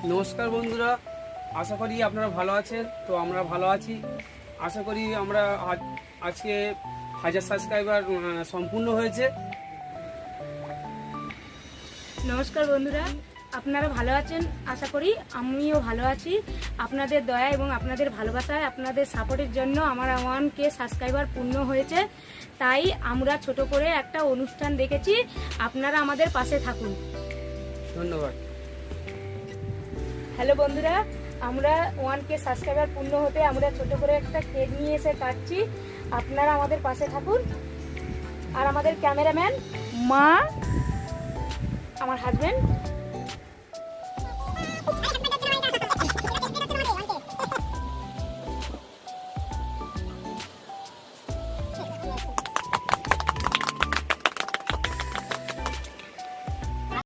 নমস্কার বন্ধুরা, আশা করি আপনারা ভালো আছেন। তো আমরা ভালো আছি। আশা করি আমরা আজকে 1000 সাবস্ক্রাইবার সম্পূর্ণ হয়েছে। নমস্কার বন্ধুরা, আপনারা ভালো আছেন আশা করি। আমিও ভালো আছি। আপনাদের দয়া এবং আপনাদের ভালোবাসায়, আপনাদের সাপোর্টের জন্য আমার 1K সাবস্ক্রাইবার পূর্ণ হয়েছে। তাই আমরা ছোট করে একটা অনুষ্ঠান দেখেছি, আপনারা আমাদের পাশে থাকুন। ধন্যবাদ। হ্যালো বন্ধুরা, আমরা 1K সাবস্ক্রাইবার পূর্ণ হতে আমরা ছোট করে একটা কেক নিয়ে এসে কাটছি। আপনারা আমাদের পাশে থাকুন। আর আমাদের ক্যামেরাম্যান মা, আমার হাজবেন্ড